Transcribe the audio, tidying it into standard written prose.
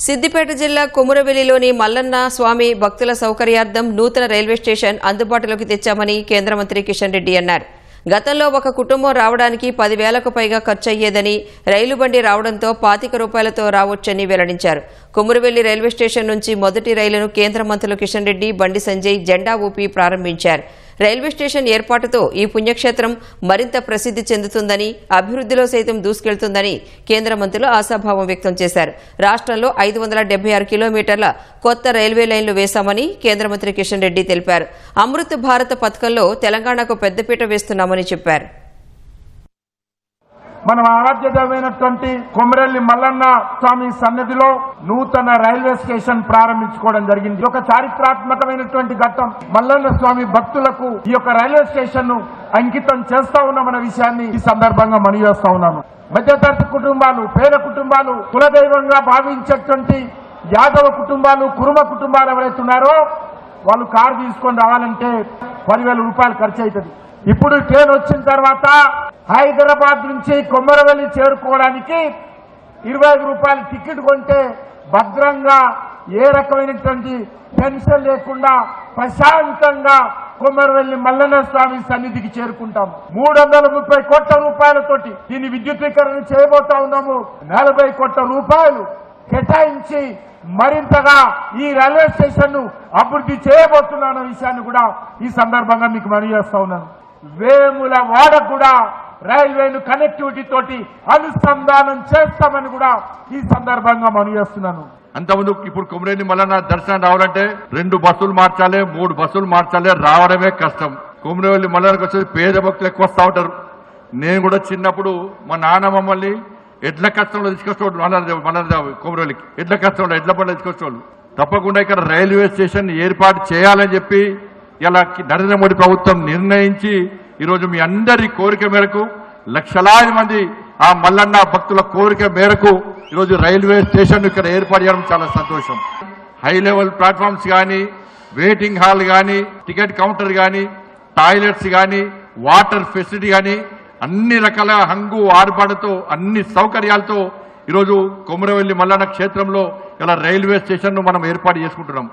సిద్దిపేట జిల్లా కొమురవెల్లిలోని మల్లన్న స్వామి భక్తుల సౌకర్యార్థం నూతన రైల్వే స్టేషన్ అందుబాటులోకి తెచ్చామని కేంద్ర మంత్రి కిషన్ రెడ్డి అన్నారు. గతంలో ఒక కుటుంబం రావడానికి 10,000కు పైగా ఖర్చయ్యేదని, రైలు బండి రావడంతో 25 రూపాయలతో రావొచ్చని వెల్లడించారు. కొమురవెల్లి రైల్వే స్టేషన్ నుంచి మొదటి రైలును కేంద్ర మంత్రులు కిషన్ రెడ్డి, బండి సంజయ్ జెండా ఊపి ప్రారంభించారు. రైల్వే స్టేషన్ ఏర్పాటుతో ఈ పుణ్యక్షేత్రం మరింత ప్రసిద్ధి చెందుతుందని, అభివృద్ధిలో సైతం దూసుకెళ్తుందని కేంద్ర మంత్రులు ఆశాభావం వ్యక్తం చేశారు. రాష్ట్రంలో 576 కిలోమీటర్ల కొత్త రైల్వే లైన్లు వేశామని కేంద్ర మంత్రి కిషన్ రెడ్డి తెలిపారు. అమృత్ భారత్ పథకంలో తెలంగాణకు పెద్దపీట వేస్తున్నామని చెప్పారు. మన ఆరాధ్యమైనటువంటి కొమురవెల్లి మల్లన్న స్వామి సన్నిధిలో నూతన రైల్వే స్టేషన్ ప్రారంభించుకోవడం జరిగింది. ఒక చారిత్రాత్మకమైనటువంటి ఘట్టం. మల్లన్న స్వామి భక్తులకు ఈ యొక్క రైల్వే స్టేషన్ ను అంకితం చేస్తా ఉన్నామన్న విషయాన్ని ఈ సందర్భంగా మనవి చేస్తా ఉన్నాను. మధ్యతరగతి కుటుంబాలు, పేద కుటుంబాలు, కులదైవంగా భావించేటువంటి యాదవ కుటుంబాలు, కురుమ కుటుంబాలు ఎవరైతే ఉన్నారో వాళ్ళు కారు తీసుకొని రావాలంటే 10,000 రూపాయలు ఖర్చు అవుతుంది. ఇప్పుడు ట్రైన్ వచ్చిన తర్వాత హైదరాబాద్ నుంచి కొమురవెల్లి చేరుకోవడానికి 25 రూపాయల టికెట్ కొంటే భద్రంగా ఏ రకమైనటువంటి టెన్షన్ లేకుండా ప్రశాంతంగా కొమురవెల్లి మల్లన్న స్వామి సన్నిధికి చేరుకుంటాం. 330 కోట్ల రూపాయలతోటి దీన్ని విద్యుతీకరణ చేయబోతా ఉన్నాము. 40 కోట్ల రూపాయలు కేటాయించి మరింతగా ఈ రైల్వే స్టేషన్ ను అభివృద్ధి చేయబోతున్న విషయాన్ని కూడా ఈ సందర్భంగా మీకు మనవి చేస్తా ఉన్నాను. వేములవాడ కూడా రైల్వేను కనెక్టివిటీ తోటి అనుసంధానం చేస్తామని కూడా ఈ సందర్భంగా మనవి చేస్తున్నాను. అంతకుముందు ఇప్పుడు కొమురవెల్లి మల్లన్న దర్శనం రావాలంటే 2 బస్సులు మార్చాలి, 3 బస్సులు మార్చాలి, రావడమే కష్టం. కొమురవెల్లి మల్లన్నకు వచ్చేది పేద భక్తులు ఎక్కువ వస్తూ ఉంటారు. నేను కూడా చిన్నప్పుడు మా నాన్న మమ్మల్ని ఎడ్ల కష్టంలో తీసుకొచ్చేవాళ్ళు. మల్లన్న కొమురవెల్లికి ఎడ్ల కష్టంలో ఎడ్ల బండ్లు తీసుకొచ్చేవాళ్ళు. తప్పకుండా ఇక్కడ రైల్వే స్టేషన్ ఏర్పాటు చేయాలని చెప్పి ఇలా నరేంద్ర మోడీ ప్రభుత్వం నిర్ణయించి ఈరోజు మీ అందరి కోరిక మేరకు లక్షలాది మంది ఆ మల్లన్న భక్తుల కోరిక మేరకు ఈరోజు రైల్వే స్టేషన్ ఇక్కడ ఏర్పాటు చేయడం చాలా సంతోషం. హై లెవెల్ ప్లాట్ఫామ్స్ కానీ, వెయిటింగ్ హాల్ కానీ, టికెట్ కౌంటర్ కానీ, టాయిలెట్స్ కానీ, వాటర్ ఫెసిలిటీ కానీ అన్ని రకాల హంగు ఆర్పాటుతో అన్ని సౌకర్యాలతో ఈరోజు కొమురవెల్లి మల్లన్న క్షేత్రంలో ఇలా రైల్వే స్టేషన్ ను మనం ఏర్పాటు చేసుకుంటున్నాం.